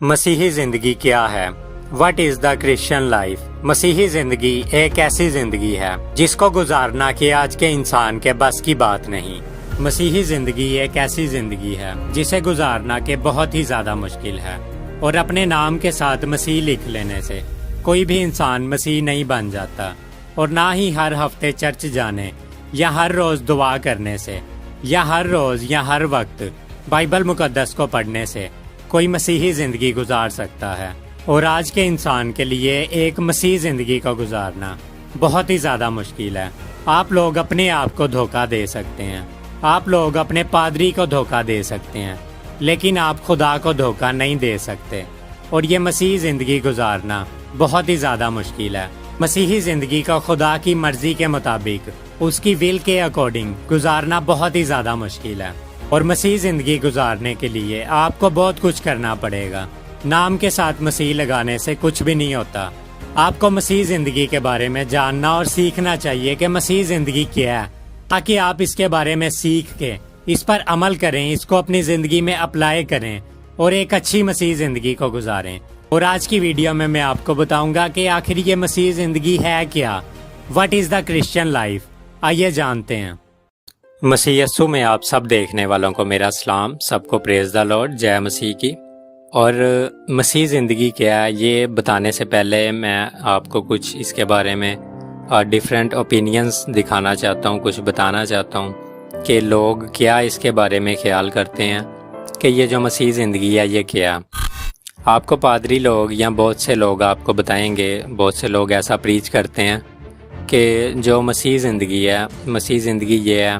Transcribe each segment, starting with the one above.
مسیحی زندگی کیا ہے؟ What is the Christian life? مسیحی زندگی ایک ایسی زندگی ہے جس کو گزارنا کہ آج کے انسان کے بس کی بات نہیں۔ مسیحی زندگی ایک ایسی زندگی ہے جسے گزارنا کہ بہت ہی زیادہ مشکل ہے، اور اپنے نام کے ساتھ مسیح لکھ لینے سے کوئی بھی انسان مسیح نہیں بن جاتا، اور نہ ہی ہر ہفتے چرچ جانے یا ہر روز دعا کرنے سے یا ہر روز یا ہر وقت بائبل مقدس کو پڑھنے سے کوئی مسیحی زندگی گزار سکتا ہے۔ اور آج کے انسان کے لیے ایک مسیحی زندگی کو گزارنا بہت ہی زیادہ مشکل ہے۔ آپ لوگ اپنے آپ کو دھوکہ دے سکتے ہیں، آپ لوگ اپنے پادری کو دھوکہ دے سکتے ہیں، لیکن آپ خدا کو دھوکہ نہیں دے سکتے، اور یہ مسیحی زندگی گزارنا بہت ہی زیادہ مشکل ہے۔ مسیحی زندگی کو خدا کی مرضی کے مطابق، اس کی ول کے اکارڈنگ گزارنا بہت ہی زیادہ مشکل ہے، اور مسیحی زندگی گزارنے کے لیے آپ کو بہت کچھ کرنا پڑے گا۔ نام کے ساتھ مسیح لگانے سے کچھ بھی نہیں ہوتا۔ آپ کو مسیحی زندگی کے بارے میں جاننا اور سیکھنا چاہیے کہ مسیحی زندگی کیا ہے، تاکہ آپ اس کے بارے میں سیکھ کے اس پر عمل کریں، اس کو اپنی زندگی میں اپلائی کریں اور ایک اچھی مسیحی زندگی کو گزاریں۔ اور آج کی ویڈیو میں آپ کو بتاؤں گا کہ آخر یہ مسیحی زندگی ہے کیا، what is the Christian life. آئیے جانتے ہیں۔ مسیح یسوع میں آپ سب دیکھنے والوں کو میرا سلام، سب کو پریز دا لارڈ، جے مسیح کی۔ اور مسیح زندگی کیا ہے یہ بتانے سے پہلے میں آپ کو کچھ اس کے بارے میں ڈیفرنٹ اوپینینز دکھانا چاہتا ہوں، کچھ بتانا چاہتا ہوں کہ لوگ کیا اس کے بارے میں خیال کرتے ہیں کہ یہ جو مسیح زندگی ہے یہ کیا۔ آپ کو پادری لوگ یا بہت سے لوگ آپ کو بتائیں گے، بہت سے لوگ ایسا پریچ کرتے ہیں کہ جو مسیح زندگی ہے، مسیح زندگی یہ ہے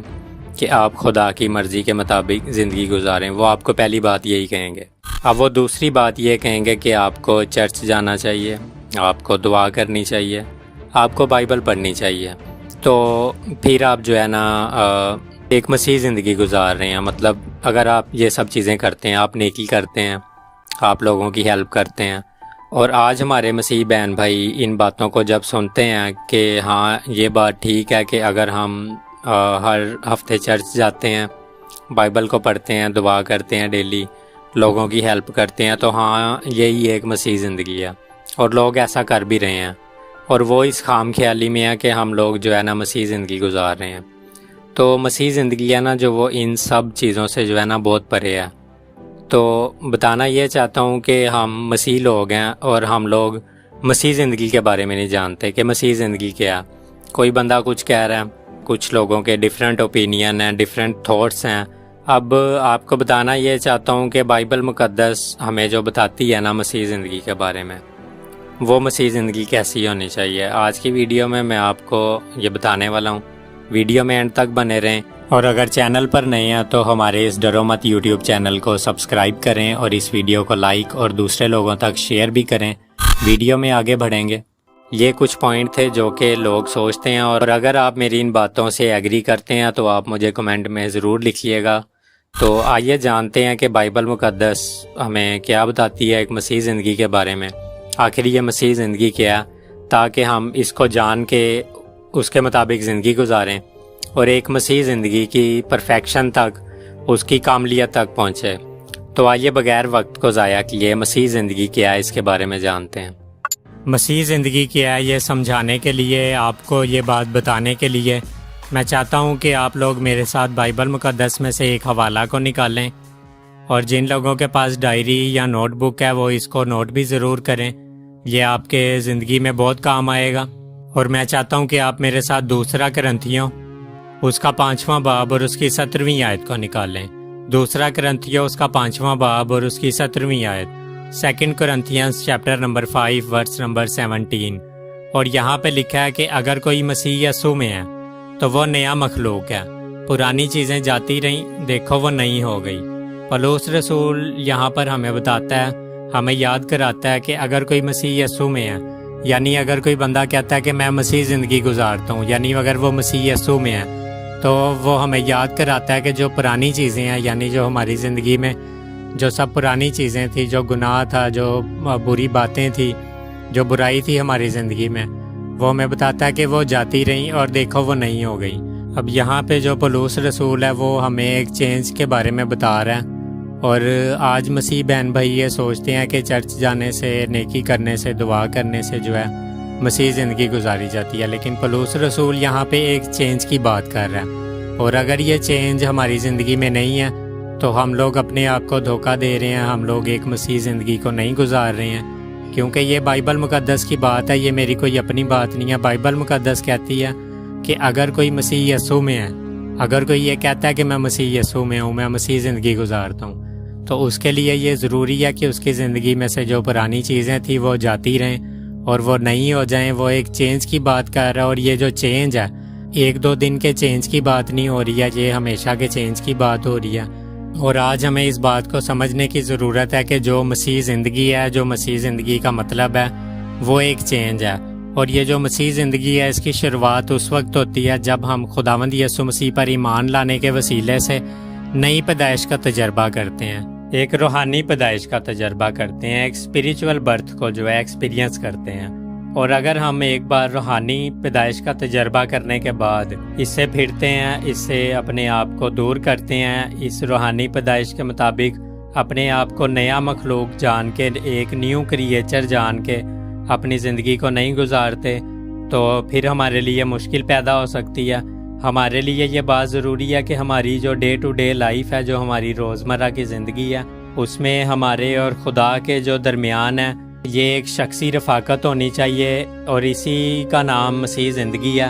کہ آپ خدا کی مرضی کے مطابق زندگی گزاریں۔ وہ آپ کو پہلی بات یہی کہیں گے۔ اب وہ دوسری بات یہ کہیں گے کہ آپ کو چرچ جانا چاہیے، آپ کو دعا کرنی چاہیے، آپ کو بائبل پڑھنی چاہیے۔ تو پھر آپ جو ہے نا ایک مسیح زندگی گزار رہے ہیں۔ مطلب اگر آپ یہ سب چیزیں کرتے ہیں، آپ نیکی کرتے ہیں، آپ لوگوں کی ہیلپ کرتے ہیں، اور آج ہمارے مسیح بہن بھائی ان باتوں کو جب سنتے ہیں کہ ہاں یہ بات ٹھیک ہے کہ اگر ہم ہر ہفتے چرچ جاتے ہیں، بائبل کو پڑھتے ہیں، دعا کرتے ہیں ڈیلی، لوگوں کی ہیلپ کرتے ہیں، تو ہاں یہی ایک مسیح زندگی ہے، اور لوگ ایسا کر بھی رہے ہیں، اور وہ اس خام خیالی میں ہے کہ ہم لوگ جو ہے نا مسیح زندگی گزار رہے ہیں۔ تو مسیح زندگی ہے نا جو وہ ان سب چیزوں سے جو ہے نا بہت پرے ہے۔ تو بتانا یہ چاہتا ہوں کہ ہم مسیح لوگ ہیں اور ہم لوگ مسیح زندگی کے بارے میں نہیں جانتے کہ مسیح زندگی کیا۔ کوئی بندہ کچھ کہہ رہا ہے، کچھ لوگوں کے ڈیفرنٹ اوپینین ہیں، ڈیفرنٹ تھاٹس ہیں۔ اب آپ کو بتانا یہ چاہتا ہوں کہ بائبل مقدس ہمیں جو بتاتی ہے نا مسیح زندگی کے بارے میں، وہ مسیح زندگی کیسی ہونی چاہیے۔ آج کی ویڈیو میں آپ کو یہ بتانے والا ہوں، ویڈیو میں اینڈ تک بنے رہیں۔ اور اگر چینل پر نئے ہیں تو ہمارے اس ڈرو مت یوٹیوب چینل کو سبسکرائب کریں، اور اس ویڈیو کو لائک اور دوسرے لوگوں تک شیئر بھی کریں۔ ویڈیو میں آگے بڑھیں گے۔ یہ کچھ پوائنٹ تھے جو کہ لوگ سوچتے ہیں، اور اگر آپ میری ان باتوں سے ایگری کرتے ہیں تو آپ مجھے کمنٹ میں ضرور لکھیے گا۔ تو آئیے جانتے ہیں کہ بائبل مقدس ہمیں کیا بتاتی ہے ایک مسیح زندگی کے بارے میں۔ آخر یہ مسیح زندگی کیا ہے، تاکہ ہم اس کو جان کے اس کے مطابق زندگی گزاریں، اور ایک مسیح زندگی کی پرفیکشن تک، اس کی کاملیت تک پہنچے۔ تو آئیے بغیر وقت کو ضائع کیے مسیح زندگی کیا ہے اس کے بارے میں جانتے ہیں۔ مسیح زندگی کیا ہے یہ سمجھانے کے لیے، آپ کو یہ بات بتانے کے لیے میں چاہتا ہوں کہ آپ لوگ میرے ساتھ بائبل مقدس میں سے ایک حوالہ کو نکالیں، اور جن لوگوں کے پاس ڈائری یا نوٹ بک ہے وہ اس کو نوٹ بھی ضرور کریں۔ یہ آپ کے زندگی میں بہت کام آئے گا۔ اور میں چاہتا ہوں کہ آپ میرے ساتھ دوسرا کرنتھیوں اس کا 5واں باب اور اس کی 17ویں آیت کو نکالیں۔ دوسرا کرنتھیوں اس کا 5واں باب اور اس کی 17ویں آیت، second Corinthians chapter number 5 verse number 17۔ اور یہاں پہ لکھا ہے کہ اگر کوئی مسیح یسوع میں ہے تو وہ نیا مخلوق ہے، پرانی چیزیں جاتی رہیں، دیکھو وہ نئی ہو گئی۔ پولس رسول یہاں پر ہمیں بتاتا ہے، ہمیں یاد کراتا ہے کہ اگر کوئی مسیح یسوع میں ہے، یعنی اگر کوئی بندہ کہتا ہے کہ میں مسیح زندگی گزارتا ہوں، یعنی اگر وہ مسیح یسوع میں ہے، تو وہ ہمیں یاد کراتا ہے کہ جو پرانی چیزیں ہیں، یعنی جو ہماری زندگی میں جو سب پرانی چیزیں تھیں، جو گناہ تھا، جو بری باتیں تھیں، جو برائی تھی ہماری زندگی میں، وہ ہمیں بتاتا ہے کہ وہ جاتی رہیں اور دیکھو وہ نہیں ہو گئی۔ اب یہاں پہ جو پولس رسول ہے وہ ہمیں ایک چینج کے بارے میں بتا رہا ہے، اور آج مسیح بہن بھائی یہ سوچتے ہیں کہ چرچ جانے سے، نیکی کرنے سے، دعا کرنے سے جو ہے مسیح زندگی گزاری جاتی ہے، لیکن پولس رسول یہاں پہ ایک چینج کی بات کر رہا ہے، اور اگر یہ چینج ہماری زندگی میں نہیں ہے تو ہم لوگ اپنے آپ کو دھوکہ دے رہے ہیں، ہم لوگ ایک مسیح زندگی کو نہیں گزار رہے ہیں، کیونکہ یہ بائبل مقدس کی بات ہے، یہ میری کوئی اپنی بات نہیں ہے۔ بائبل مقدس کہتی ہے کہ اگر کوئی مسیح یسوع میں ہے، اگر کوئی یہ کہتا ہے کہ میں مسیح یسوع میں ہوں، میں مسیح زندگی گزارتا ہوں، تو اس کے لیے یہ ضروری ہے کہ اس کی زندگی میں سے جو پرانی چیزیں تھیں وہ جاتی رہیں اور وہ نئی ہو جائیں۔ وہ ایک چینج کی بات کر رہا ہے، اور یہ جو چینج ہے ایک دو دن کے چینج کی بات نہیں ہو رہی ہے، یہ ہمیشہ کے چینج کی بات ہو رہی ہے۔ اور آج ہمیں اس بات کو سمجھنے کی ضرورت ہے کہ جو مسیح زندگی ہے، جو مسیح زندگی کا مطلب ہے، وہ ایک چینج ہے، اور یہ جو مسیح زندگی ہے اس کی شروعات اس وقت ہوتی ہے جب ہم خداوند یسوع مسیح پر ایمان لانے کے وسیلے سے نئی پیدائش کا تجربہ کرتے ہیں، ایک روحانی پیدائش کا تجربہ کرتے ہیں، ایک اسپریچول برتھ کو جو ہے ایکسپیرینس کرتے ہیں۔ اور اگر ہم ایک بار روحانی پیدائش کا تجربہ کرنے کے بعد اس سے پھرتے ہیں، اس سے اپنے آپ کو دور کرتے ہیں، اس روحانی پیدائش کے مطابق اپنے آپ کو نیا مخلوق جان کے، ایک نیو کریچر جان کے اپنی زندگی کو نہیں گزارتے، تو پھر ہمارے لیے مشکل پیدا ہو سکتی ہے۔ ہمارے لیے یہ بات ضروری ہے کہ ہماری جو ڈے ٹو ڈے لائف ہے، جو ہماری روزمرہ کی زندگی ہے، اس میں ہمارے اور خدا کے جو درمیان ہے یہ ایک شخصی رفاقت ہونی چاہیے، اور اسی کا نام مسیح زندگی ہے۔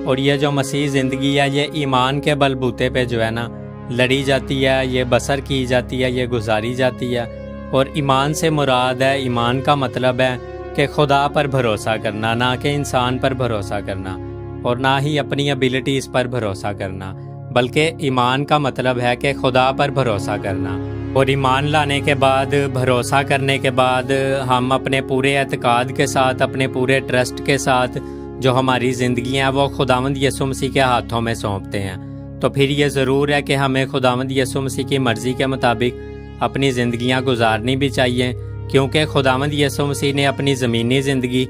اور یہ جو مسیح زندگی ہے یہ ایمان کے بلبوتے پہ جو ہے نا لڑی جاتی ہے، یہ بسر کی جاتی ہے، یہ گزاری جاتی ہے۔ اور ایمان سے مراد ہے، ایمان کا مطلب ہے کہ خدا پر بھروسہ کرنا، نہ کہ انسان پر بھروسہ کرنا، اور نہ ہی اپنی ابیلٹیز پر بھروسہ کرنا، بلکہ ایمان کا مطلب ہے کہ خدا پر بھروسہ کرنا۔ اور ایمان لانے کے بعد، بھروسہ کرنے کے بعد، ہم اپنے پورے اعتقاد کے ساتھ، اپنے پورے ٹرسٹ کے ساتھ جو ہماری زندگیاں وہ خداوند یسوع مسیح کے ہاتھوں میں سونپتے ہیں۔ تو پھر یہ ضرور ہے کہ ہمیں خداوند یسوع مسیح کی مرضی کے مطابق اپنی زندگیاں گزارنی بھی چاہیے، کیونکہ خداوند یسوع مسیح نے اپنی زمینی زندگی،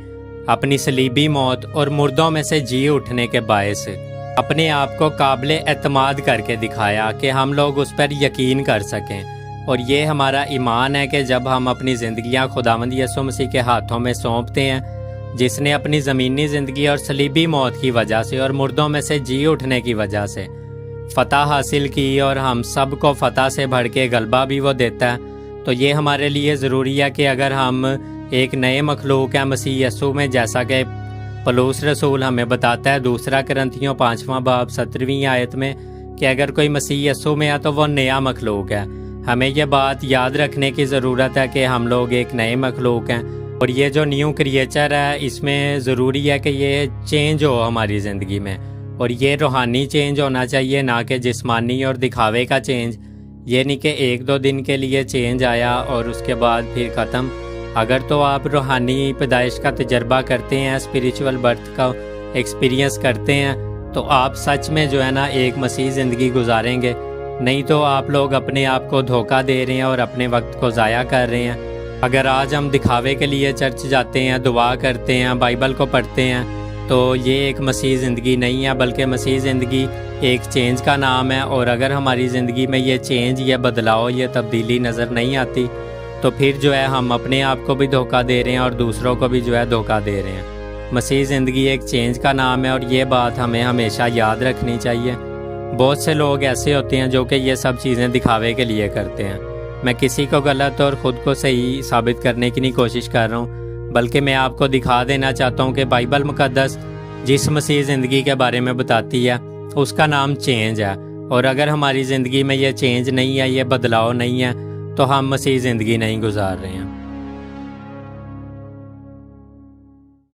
اپنی صلیبی موت اور مردوں میں سے جی اٹھنے کے باعث اپنے آپ کو قابل اعتماد کر کے دکھایا کہ ہم لوگ اس پر یقین کر سکیں۔ اور یہ ہمارا ایمان ہے کہ جب ہم اپنی زندگیاں خداوند یسوع مسیح کے ہاتھوں میں سونپتے ہیں، جس نے اپنی زمینی زندگی اور صلیبی موت کی وجہ سے اور مردوں میں سے جی اٹھنے کی وجہ سے فتح حاصل کی، اور ہم سب کو فتح سے بڑھ کے غلبہ بھی وہ دیتا ہے، تو یہ ہمارے لیے ضروری ہے کہ اگر ہم ایک نئے مخلوق ہیں مسیح یسوع میں، جیسا کہ پولس رسول ہمیں بتاتا ہے 2 کرنتھیوں 5واں باب 17ویں آیت میں کہ اگر کوئی مسیح یسوع میں ہے تو وہ نیا مخلوق ہے۔ ہمیں یہ بات یاد رکھنے کی ضرورت ہے کہ ہم لوگ ایک نئے مخلوق ہیں، اور یہ جو نیو کریچر ہے اس میں ضروری ہے کہ یہ چینج ہو ہماری زندگی میں، اور یہ روحانی چینج ہونا چاہیے، نہ کہ جسمانی اور دکھاوے کا چینج۔ یہ نہیں کہ 1-2 دن کے لیے چینج آیا اور اس کے بعد پھر ختم۔ اگر تو آپ روحانی پیدائش کا تجربہ کرتے ہیں، اسپریچول برتھ کا ایکسپیرینس کرتے ہیں، تو آپ سچ میں جو ہے نا ایک مسیح زندگی گزاریں گے، نہیں تو آپ لوگ اپنے آپ کو دھوکہ دے رہے ہیں اور اپنے وقت کو ضائع کر رہے ہیں۔ اگر آج ہم دکھاوے کے لیے چرچ جاتے ہیں، دعا کرتے ہیں، بائبل کو پڑھتے ہیں، تو یہ ایک مسیح زندگی نہیں ہے، بلکہ مسیح زندگی ایک چینج کا نام ہے۔ اور اگر ہماری زندگی میں یہ چینج، یہ بدلاؤ، یہ تبدیلی نظر نہیں آتی، تو پھر جو ہے ہم اپنے آپ کو بھی دھوکہ دے رہے ہیں اور دوسروں کو بھی جو ہے دھوکہ دے رہے ہیں۔ مسیح زندگی ایک چینج کا نام ہے، اور یہ بات ہمیں ہمیشہ یاد رکھنی چاہیے۔ بہت سے لوگ ایسے ہوتے ہیں جو کہ یہ سب چیزیں دکھاوے کے لیے کرتے ہیں۔ میں کسی کو غلط اور خود کو صحیح ثابت کرنے کی نہیں کوشش کر رہا ہوں، بلکہ میں آپ کو دکھا دینا چاہتا ہوں کہ بائبل مقدس جس مسیح زندگی کے بارے میں بتاتی ہے اس کا نام چینج ہے، اور اگر ہماری زندگی میں یہ چینج نہیں ہے، یہ بدلاؤ نہیں ہے، تو ہم مسیح زندگی نہیں گزار رہے ہیں۔